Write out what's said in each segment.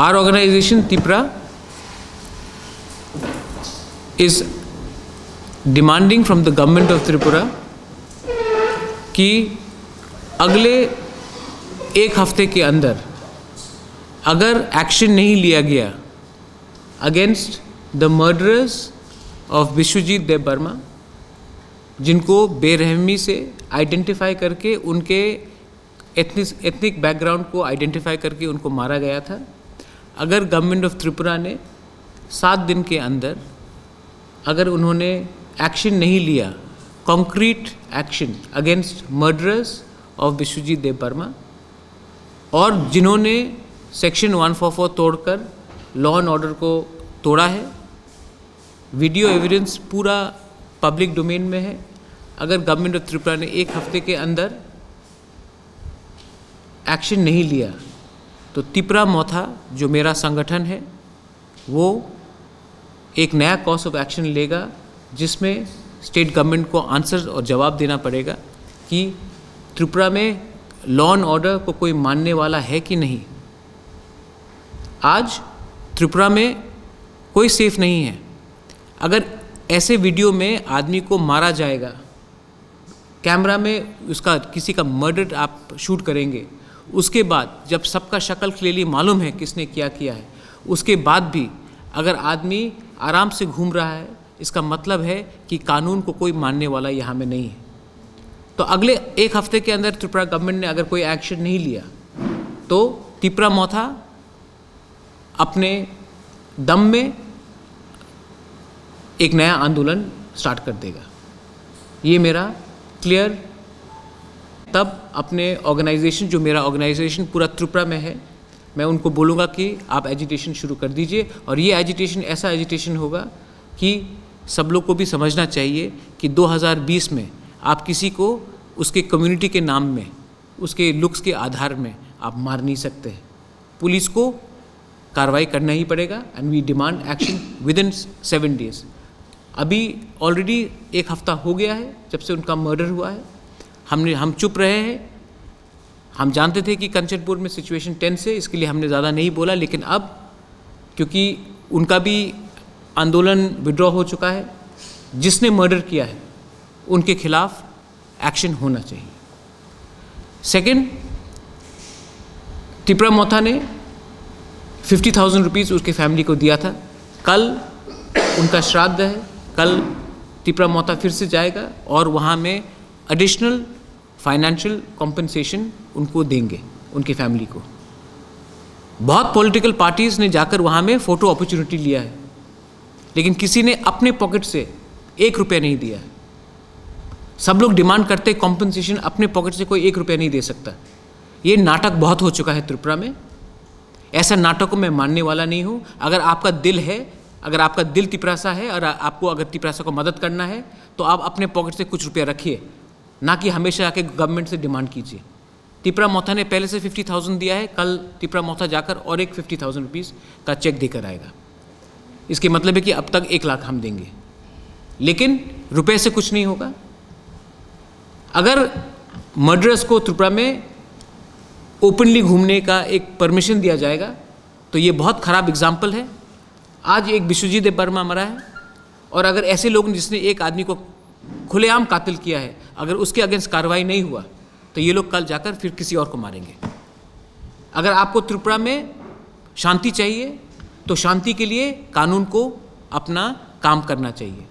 Our organization Tripura is demanding from the government of Tripura कि अगले एक हफ्ते के अंदर अगर एक्शन नहीं लिया गया against the murderers of Vishwajit Dev Verma, जिनको बेरहमी से आइडेंटिफाई करके उनके एथनिक बैकग्राउंड को आइडेंटिफाई करके उनको मारा गया था, अगर गवर्नमेंट ऑफ त्रिपुरा ने 7 दिन के अंदर अगर उन्होंने एक्शन नहीं लिया, concrete action against murderers of Vishwajit Dev Verma, और जिन्होंने सेक्शन 144 तोड़कर लॉ एंड ऑर्डर को तोड़ा है, वीडियो एविडेंस पूरा पब्लिक डोमेन में है, अगर गवर्नमेंट ऑफ त्रिपुरा ने एक हफ्ते के अंदर एक्शन नहीं लिया तो त्रिपुरा मोथा जो मेरा संगठन है वो एक नया कॉर्स ऑफ एक्शन लेगा, जिसमें स्टेट गवर्नमेंट को आंसर और जवाब देना पड़ेगा कि त्रिपुरा में लॉ एंड ऑर्डर को कोई मानने वाला है कि नहीं। आज त्रिपुरा में कोई सेफ नहीं है। अगर ऐसे वीडियो में आदमी को मारा जाएगा, कैमरा में उसका किसी का मर्डर आप शूट करेंगे, उसके बाद जब सबका शक्ल क्लियरली मालूम है किसने क्या किया है, उसके बाद भी अगर आदमी आराम से घूम रहा है, इसका मतलब है कि कानून को कोई मानने वाला यहाँ में नहीं है। तो अगले एक हफ्ते के अंदर त्रिपुरा गवर्नमेंट ने अगर कोई एक्शन नहीं लिया तो त्रिपुरा मोथा अपने दम में एक नया आंदोलन स्टार्ट कर देगा। ये मेरा क्लियर, तब अपने ऑर्गेनाइजेशन, जो मेरा ऑर्गेनाइजेशन पूरा त्रिपुरा में है, मैं उनको बोलूँगा कि आप एजिटेशन शुरू कर दीजिए, और ये एजिटेशन ऐसा एजिटेशन होगा कि सब लोग को भी समझना चाहिए कि 2020 में आप किसी को उसके कम्युनिटी के नाम में, उसके लुक्स के आधार में आप मार नहीं सकते हैं। पुलिस को कार्रवाई करना ही पड़ेगा, and we demand action within 7 days. अभी ऑलरेडी एक हफ्ता हो गया है जब से उनका मर्डर हुआ है। हम चुप रहे हैं। हम जानते थे कि कंचनपुर में सिचुएशन टेंस है, इसके लिए हमने ज़्यादा नहीं बोला, लेकिन अब क्योंकि उनका भी आंदोलन विड्रॉ हो चुका है, जिसने मर्डर किया है उनके खिलाफ एक्शन होना चाहिए। सेकंड, त्रिपुरा मोथा ने 50,000 रुपीज़ उसके फैमिली को दिया था। कल उनका श्राद्ध है, कल त्रिपुरा मोथा फिर से जाएगा और वहाँ में एडिशनल फाइनेंशियल कॉम्पनसेशन उनको देंगे, उनकी फैमिली को। बहुत पॉलिटिकल पार्टीज़ ने जाकर वहाँ में फ़ोटो अपॉर्चुनिटी लिया है, लेकिन किसी ने अपने पॉकेट से 1 रुपया नहीं दिया है। सब लोग डिमांड करते कॉम्पनसेशन, अपने पॉकेट से कोई 1 रुपया नहीं दे सकता। ये नाटक बहुत हो चुका है त्रिपुरा में। ऐसा नाटक को मैं मानने वाला नहीं हूँ। अगर आपका दिल है, अगर आपका दिल त्रिपुरासा है और आपको अगर त्रिपुरासा को मदद करना है तो आप अपने पॉकेट से कुछ रुपया रखिए, ना कि हमेशा आके गवर्नमेंट से डिमांड कीजिए। त्रिपुरा मोथा ने पहले से 50,000 दिया है, कल त्रिपुरा मोथा जाकर और एक 50,000 रुपीज़ का चेक देकर आएगा। इसके मतलब है कि अब तक 1 लाख हम देंगे, लेकिन रुपए से कुछ नहीं होगा। अगर मर्डरर्स को त्रिपुरा में ओपनली घूमने का एक परमिशन दिया जाएगा तो ये बहुत ख़राब एग्जाम्पल है। आज एक विश्वजीत देव वर्मा मरा है, और अगर ऐसे लोग जिसने एक आदमी को खुलेआम कातिल किया है, अगर उसके अगेंस्ट कार्रवाई नहीं हुआ तो ये लोग कल जाकर फिर किसी और को मारेंगे। अगर आपको त्रिपुरा में शांति चाहिए तो शांति के लिए कानून को अपना काम करना चाहिए।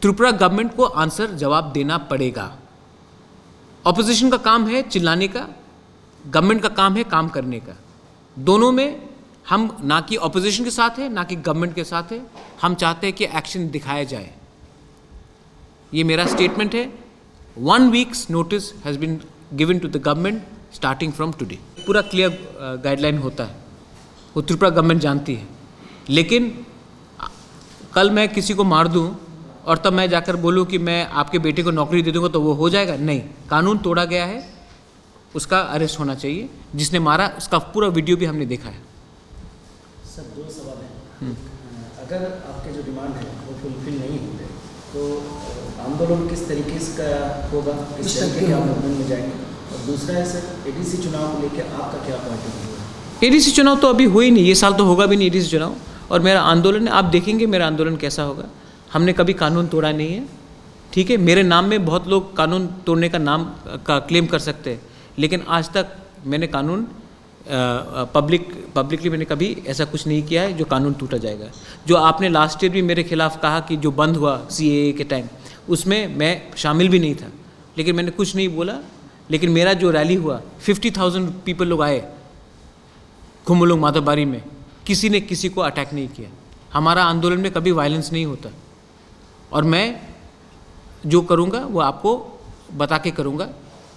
त्रिपुरा गवर्नमेंट को आंसर जवाब देना पड़ेगा। ऑपोजिशन का काम है चिल्लाने का, गवर्नमेंट का काम है काम करने का। दोनों में हम ना कि ऑपोजिशन के साथ है ना कि गवर्नमेंट के साथ है। हम चाहते हैं कि एक्शन दिखाया जाए। ये मेरा स्टेटमेंट है। 1 weeks notice has been given to the government starting from today. पूरा क्लियर गाइडलाइन होता है, वो त्रिपुरा गवर्नमेंट जानती है। लेकिन कल मैं किसी को मार दूं और तब मैं जाकर बोलूं कि मैं आपके बेटे को नौकरी दे दूंगा तो वो हो जाएगा? नहीं, कानून तोड़ा गया है, उसका अरेस्ट होना चाहिए। जिसने मारा उसका पूरा वीडियो भी हमने देखा है। सर 2 सवाल हैं। अगर आपके जो डिमांड है वो फुलफिल नहीं होते तो आंदोलन किस तरीके का होगा, किस तरीके के आंदोलन में जाएंगे? और दूसरा है सर, एडीसी चुनाव को लेकर आपका क्या पॉइंट ऑफ व्यू है? एडीसी चुनाव तो अभी हुए ही नहीं, ये साल तो होगा भी नहीं एडीसी चुनाव। और मेरा आंदोलन, आप देखेंगे मेरा आंदोलन कैसा होगा। हमने कभी कानून तोड़ा नहीं है, ठीक है। मेरे नाम में बहुत लोग कानून तोड़ने का नाम का क्लेम कर सकते हैं, लेकिन आज तक मैंने कानून पब्लिकली मैंने कभी ऐसा कुछ नहीं किया है जो कानून टूटा जाएगा। जो आपने लास्ट ईयर भी मेरे खिलाफ कहा कि जो बंद हुआ CAA के टाइम, उसमें मैं शामिल भी नहीं था, लेकिन मैंने कुछ नहीं बोला। लेकिन मेरा जो रैली हुआ 50,000 पीपल लोग आए खुम्बुलुंग मातरबारी में, किसी ने किसी को अटैक नहीं किया। हमारा आंदोलन में कभी वायलेंस नहीं होता, और मैं जो करूँगा वो आपको बता के करूँगा।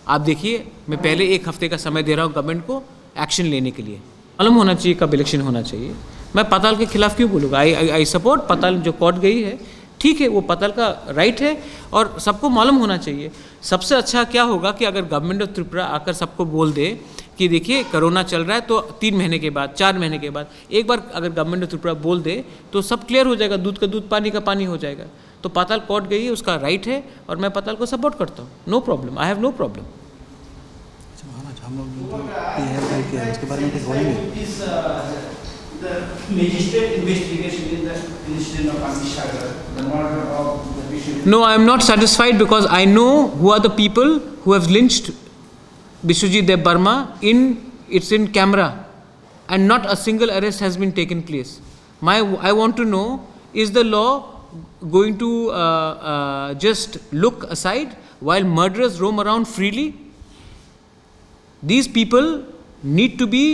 आप देखिए, मैं पहले 1 हफ्ते का समय दे रहा हूँ गवर्नमेंट को एक्शन लेने के लिए। मालूम होना चाहिए कब इलेक्शन होना चाहिए। मैं पताल के खिलाफ क्यों बोलूँगा? आई सपोर्ट पताल, जो कोर्ट गई है, ठीक है, वो पताल का राइट है और सबको मालूम होना चाहिए। सबसे अच्छा क्या होगा कि अगर गवर्नमेंट ऑफ त्रिपुरा आकर सबको बोल दे कि देखिए कोरोना चल रहा है, तो 3 महीने के बाद, 4 महीने के बाद एक बार अगर गवर्नमेंट ऑफ त्रिपुरा बोल दे तो सब क्लियर हो जाएगा, दूध का दूध पानी का पानी हो जाएगा। तो पाताल कोर्ट गई है, उसका राइट है, और मैं पाताल को सपोर्ट करता हूँ। No problem, I have no problem. हम लोग किया है, उसके बारे में कुछ बोलेंगे? No, I am not satisfied because I know who are the people who have lynched Biswajit Dev Burma. It's in camera, and not a single arrest has been taken place. I want to know, is the law going to just look aside while murderers roam around freely? These people need to be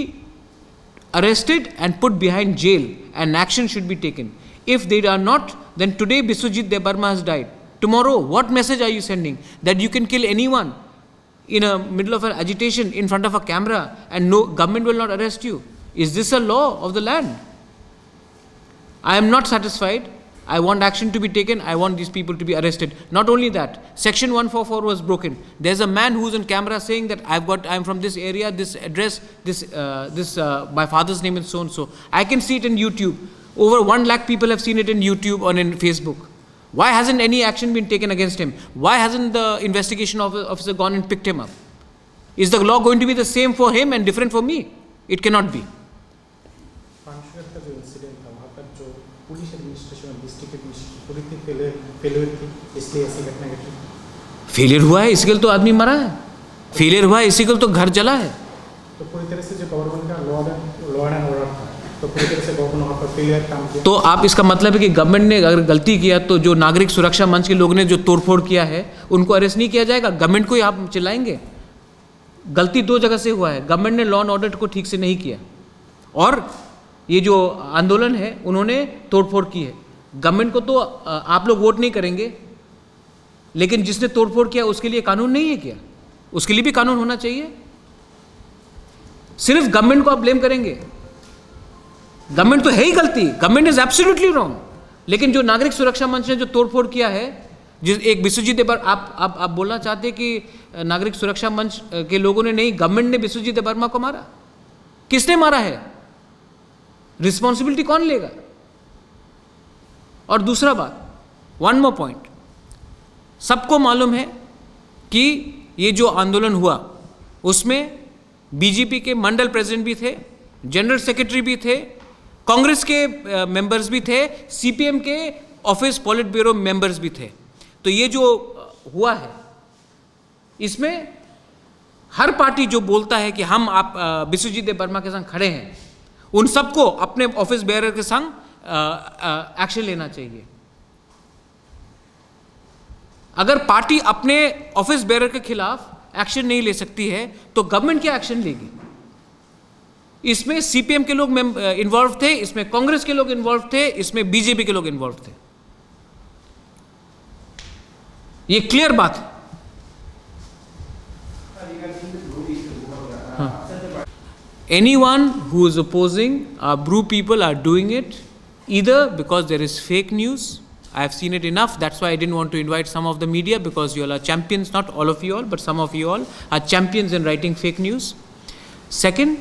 arrested and put behind jail, and action should be taken. If they are not, then today Biswajit Dev Burma has died. Tomorrow, what message are you sending? That you can kill anyone in a middle of an agitation in front of a camera and no government will not arrest you? Is this a law of the land? I am not satisfied. I want action to be taken. I want these people to be arrested. Not only that, Section 144 was broken. There's a man who's on camera saying that I'm from this area, this address, my father's name is so and so. I can see it in YouTube. Over 1 lakh people have seen it in YouTube or in Facebook. Why hasn't any action been taken against him? Why hasn't the investigation officer gone and picked him up? Is the law going to be the same for him and different for me? It cannot be. पांचवें का जो incident था, वहाँ पर जो police administration और district administration पूरी थी फेलियर थी, इसलिए ऐसी घटना घटी। फेलियर हुआ है, इसके लिए तो आदमी मरा है। फेलियर हुआ है, इसी के लिए तो घर जला है। तो पूरी तरह से जो गवर्नमेंट का लॉ एंड ऑर्डर था, तो पूरी तरह से गवर्नमेंट वहाँ पर फेलियर काम किया। तो आप इसका मतलब है कि गवर्नमेंट ने अगर गलती किया तो जो नागरिक सुरक्षा मंच के लोगों ने जो तोड़फोड़ किया है उनको अरेस्ट नहीं किया जाएगा? गवर्नमेंट को ही आप चिल्लाएंगे? गलती 2 जगह से हुआ है। गवर्नमेंट ने लॉ एंड ऑर्डर को ठीक से नहीं किया, और ये जो आंदोलन है उन्होंने तोड़फोड़ की है। गवर्नमेंट को तो आप लोग वोट नहीं करेंगे, लेकिन जिसने तोड़फोड़ किया उसके लिए कानून नहीं है क्या? उसके लिए भी कानून होना चाहिए। सिर्फ गवर्नमेंट को आप ब्लेम करेंगे, गवर्नमेंट तो है ही गलती, गवर्नमेंट इज एब्सोल्युटली रॉन्ग। लेकिन जो नागरिक सुरक्षा मंच ने जो तोड़फोड़ किया है, जिस एक बिस्वजीत देव, आप बोलना चाहते हैं कि नागरिक सुरक्षा मंच के लोगों ने नहीं, गवर्नमेंट ने बिस्वजीत देव वर्मा को मारा। किसने मारा है? रिस्पॉन्सिबिलिटी कौन लेगा? और दूसरा बात, 1 more पॉइंट, सबको मालूम है कि ये जो आंदोलन हुआ उसमें बीजेपी के मंडल प्रेसिडेंट भी थे, जनरल सेक्रेटरी भी थे, कांग्रेस के मेंबर्स भी थे, सीपीएम के ऑफिस पॉलिट ब्यूरो मेंबर्स भी थे। तो ये जो हुआ है इसमें हर पार्टी जो बोलता है कि हम आप बिस्वजीत देव वर्मा के संग खड़े हैं, उन सबको अपने ऑफिस बेयरर के संग एक्शन लेना चाहिए। अगर पार्टी अपने ऑफिस बेयरर के खिलाफ एक्शन नहीं ले सकती है तो गवर्नमेंट क्या एक्शन लेगी? इसमें सीपीएम के लोग इन्वॉल्व थे, इसमें कांग्रेस के लोग इन्वॉल्व थे, इसमें बीजेपी के लोग इन्वॉल्व थे। ये क्लियर बात है। Anyone who is opposing our Bru people are doing it either because there is fake news. I have seen it enough. That's why I didn't want to invite some of the media, because you all are champions, not all of you all, but some of you all are champions in writing fake news. Second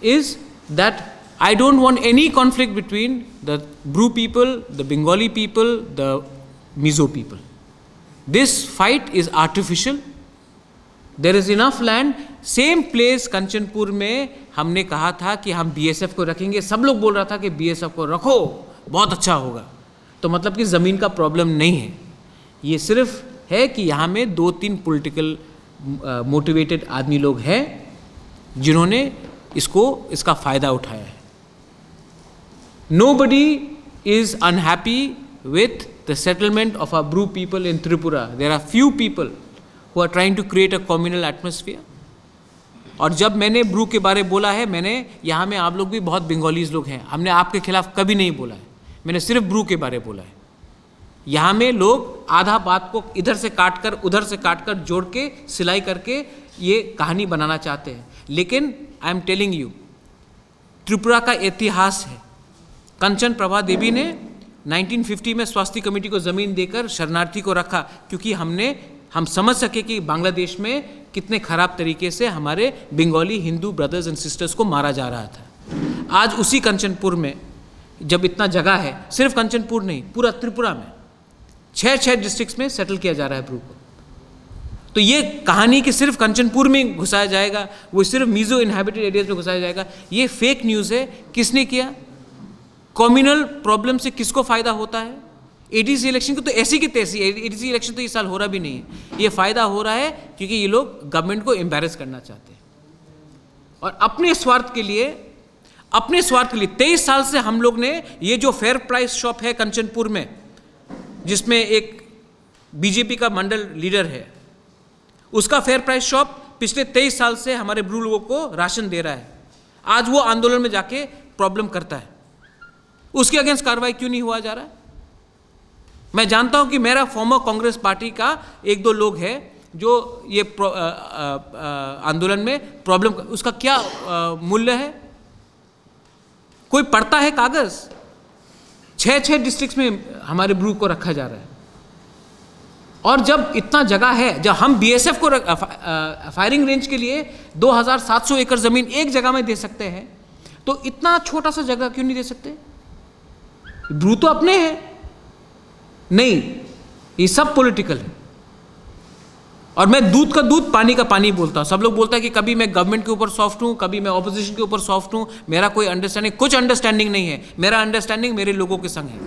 is that I don't want any conflict between the Bru people, the Bengali people, the Mizo people. This fight is artificial. There is enough land. Same place Kanchanpur में हमने कहा था कि हम BSF को रखेंगे, सब लोग बोल रहा था कि बीएसएफ को रखो बहुत अच्छा होगा। तो मतलब कि ज़मीन का प्रॉब्लम नहीं है, ये सिर्फ है कि यहाँ में 2-3 पॉलिटिकल मोटिवेटेड आदमी लोग हैं जिन्होंने इसका फ़ायदा उठाया है। Nobody is unhappy with the settlement of our Bru people in Tripura. There are few people who are trying to create a communal atmosphere. और जब मैंने ब्रू के बारे बोला है, मैंने यहाँ में आप लोग भी बहुत बंगालीज लोग हैं, हमने आपके खिलाफ कभी नहीं बोला है, मैंने सिर्फ ब्रू के बारे बोला है। यहाँ में लोग आधा बात को इधर से काट कर उधर से काट कर जोड़ के सिलाई करके ये कहानी बनाना चाहते हैं। लेकिन I am telling you, Tripura का इतिहास है। कंचन प्रभा देवी ने 1950 में स्वास्थ्य कमेटी को ज़मीन देकर शरणार्थी को रखा, क्योंकि हम समझ सके कि बांग्लादेश में कितने ख़राब तरीके से हमारे Bengali Hindu brothers and sisters को मारा जा रहा था। आज उसी कंचनपुर में जब इतना जगह है, सिर्फ कंचनपुर नहीं, पूरा त्रिपुरा में 6 डिस्ट्रिक्ट्स में सेटल किया जा रहा है ब्रू को। तो ये कहानी कि सिर्फ कंचनपुर में घुसाया जाएगा, वो सिर्फ मीज़ो इनहैबिटेड एरियाज में घुसाया जाएगा, ये फेक न्यूज़ है। किसने किया? कम्युनल प्रॉब्लम से किसको फ़ायदा होता है? एडीसी इलेक्शन को तो ऐसी की तैसी, एडीसी इलेक्शन तो इस साल हो रहा भी नहीं है। ये फ़ायदा हो रहा है क्योंकि ये लोग गवर्नमेंट को एम्बैरेस करना चाहते हैं और अपने स्वार्थ के लिए 23 साल से हम लोग ने ये जो फेयर प्राइस शॉप है कंचनपुर में, जिसमें एक बीजेपी का मंडल लीडर है, उसका फेयर प्राइस शॉप पिछले 23 साल से हमारे ब्रू लोगों को राशन दे रहा है। आज वो आंदोलन में जाके प्रॉब्लम करता है, उसके अगेंस्ट कार्रवाई क्यों नहीं हुआ जा रहा है? मैं जानता हूं कि मेरा फॉर्मर कांग्रेस पार्टी का 1-2 लोग हैं जो ये आंदोलन में प्रॉब्लम, उसका क्या मूल्य है? कोई पढ़ता है कागज? 6 डिस्ट्रिक्ट्स में हमारे ब्रू को रखा जा रहा है। और जब इतना जगह है, जब हम बीएसएफ को फायरिंग रेंज के लिए 2700 एकड़ जमीन एक जगह में दे सकते हैं, तो इतना छोटा सा जगह क्यों नहीं दे सकते? ब्रू तो अपने हैं नहीं, ये सब पॉलिटिकल है। और मैं दूध का दूध पानी का पानी बोलता हूं। सब लोग बोलता है कि कभी मैं गवर्नमेंट के ऊपर सॉफ्ट हूं, कभी मैं ऑपोजिशन के ऊपर सॉफ्ट हूं, मेरा कोई अंडरस्टैंडिंग, कुछ अंडरस्टैंडिंग नहीं है। मेरा अंडरस्टैंडिंग मेरे लोगों के संग है,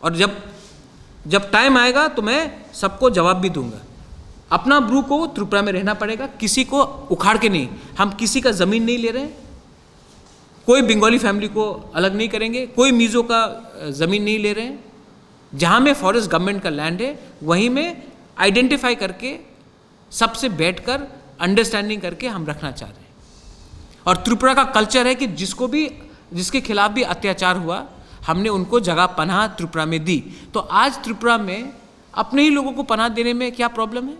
और जब टाइम आएगा तो मैं सबको जवाब भी दूंगा। अपना ब्रू को त्रिपुरा में रहना पड़ेगा, किसी को उखाड़ के नहीं। हम किसी का ज़मीन नहीं ले रहे हैं, कोई बंगाली फैमिली को अलग नहीं करेंगे, कोई मीज़ो का ज़मीन नहीं ले रहे हैं। जहाँ में फॉरेस्ट गवर्नमेंट का लैंड है वहीं में आइडेंटिफाई करके सबसे बैठकर अंडरस्टैंडिंग करके हम रखना चाह रहे हैं। और त्रिपुरा का कल्चर है कि जिसके खिलाफ भी अत्याचार हुआ, हमने उनको जगह पनाह त्रिपुरा में दी। तो आज त्रिपुरा में अपने ही लोगों को पनाह देने में क्या प्रॉब्लम है?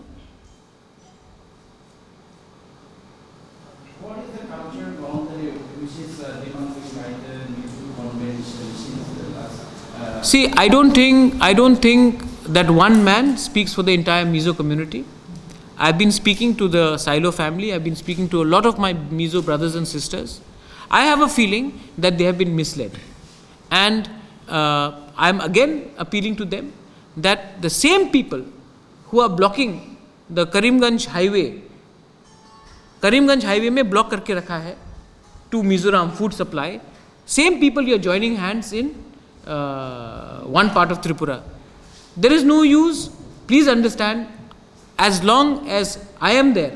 See, I don't think that one man speaks for the entire Mizo community. I've been speaking to the Silo family. I've been speaking to a lot of my Mizo brothers and sisters. I have a feeling that they have been misled, and I'm again appealing to them that the same people who are blocking the Karimganj highway में block करके रखा है to Mizoram food supply, same people you are joining hands in one part of Tripura. There is no use. Please understand, as long as I am there,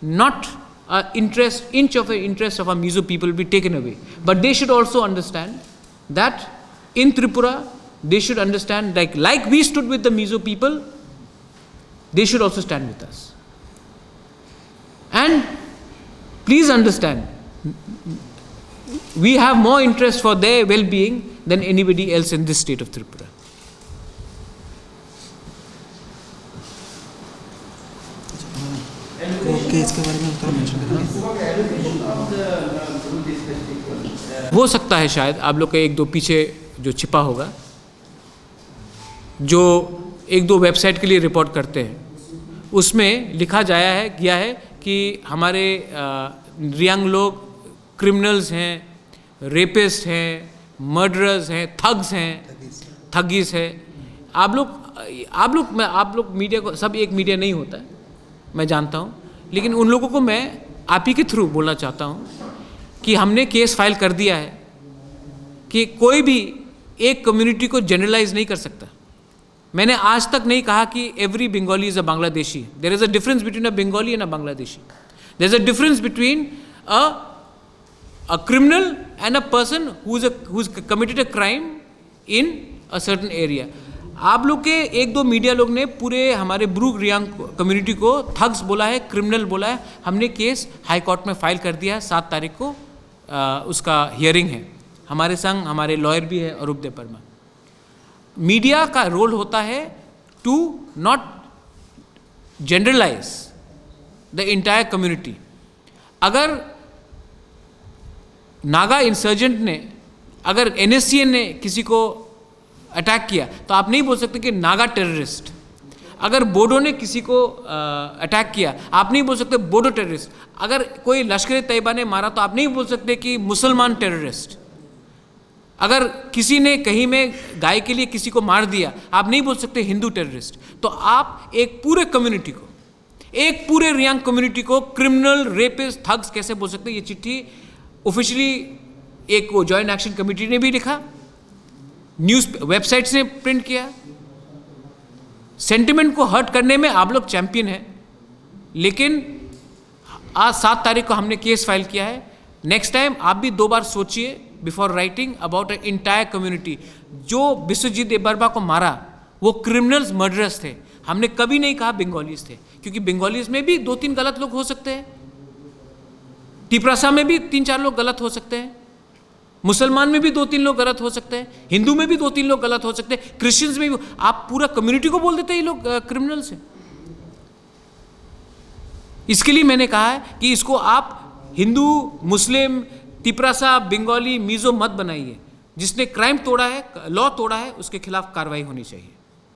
not an inch of an interest of our Mizo people will be taken away. But they should also understand that in Tripura, they should understand like we stood with the Mizo people, they should also stand with us. And please understand, we have more interest for their well-being than anybody else in this state of Tripura. Okay, इसके बारे में उत्तर mention करें। हो सकता है शायद आप लोग के 1-2 पीछे जो छिपा होगा, जो 1-2 वेबसाइट के लिए रिपोर्ट करते हैं, उसमें लिखा गया है कि हमारे रियांग लोग क्रिमिनल्स हैं, रेपिस्ट हैं, मर्डरर्स हैं, थग्स हैं, ठगीस है। आप लोग मीडिया को, सब एक मीडिया नहीं होता है, मैं जानता हूँ। लेकिन उन लोगों को मैं आप ही के थ्रू बोलना चाहता हूँ कि हमने केस फाइल कर दिया है कि कोई भी एक कम्युनिटी को जनरलाइज नहीं कर सकता। मैंने आज तक नहीं कहा कि every Bengali is a Bangladeshi. There is a difference between a Bengali and a Bangladeshi. There is a difference between a criminal and a person who's committed a crime in a certain area। आप लोग के एक दो मीडिया लोग ने पूरे हमारे ब्रू रियांग कम्युनिटी को थग्स बोला है, क्रिमिनल बोला है। हमने केस हाई कोर्ट में फाइल कर दिया है, 7 तारीख को उसका हियरिंग है। हमारे संग हमारे लॉयर भी है अरूप देव वर्मा। मीडिया का रोल होता है to not generalise the entire community. अगर नागा इंसर्जेंट ने, अगर NSCN ने किसी को अटैक किया तो आप नहीं बोल सकते कि नागा टेररिस्ट। अगर बोडो ने किसी को अटैक किया आप नहीं बोल सकते बोडो टेररिस्ट। अगर कोई लश्कर तैयबा ने मारा तो आप नहीं बोल सकते कि मुसलमान टेररिस्ट। अगर किसी ने कहीं में गाय के लिए किसी को मार दिया आप नहीं बोल सकते हिंदू टेररिस्ट। तो आप एक पूरे कम्युनिटी को, एक पूरे रियांग कम्युनिटी को क्रिमिनल, रेपिस्ट, थग्स कैसे बोल सकते? ये चिट्ठी ऑफिशियली एक वो जॉइंट एक्शन कमेटी ने भी लिखा, न्यूज़ वेबसाइट्स ने प्रिंट किया। सेंटिमेंट को हर्ट करने में आप लोग चैंपियन हैं, लेकिन आज 7 तारीख को हमने केस फाइल किया है। नेक्स्ट टाइम आप भी 2 बार सोचिए before writing about an entire community. जो बिस्वजीत देबबर्मा को मारा वो क्रिमिनल्स, मर्डरर्स थे। हमने कभी नहीं कहा बंगालीज थे, क्योंकि बंगालीज में भी 2-3 गलत लोग हो सकते हैं, टिपरासा में भी 3-4 लोग गलत हो सकते हैं, मुसलमान में भी 2-3 लोग गलत हो सकते हैं, हिंदू में भी 2-3 लोग गलत हो सकते हैं, क्रिश्चियंस में भी। आप पूरा कम्युनिटी को बोल देते हैं ये लोग क्रिमिनल्स हैं। इसके लिए मैंने कहा है कि इसको आप हिंदू, मुस्लिम, तिपरासा, बंगाली, मिजो मत बनाइए। जिसने क्राइम तोड़ा है, लॉ तोड़ा है, उसके खिलाफ कार्रवाई होनी चाहिए।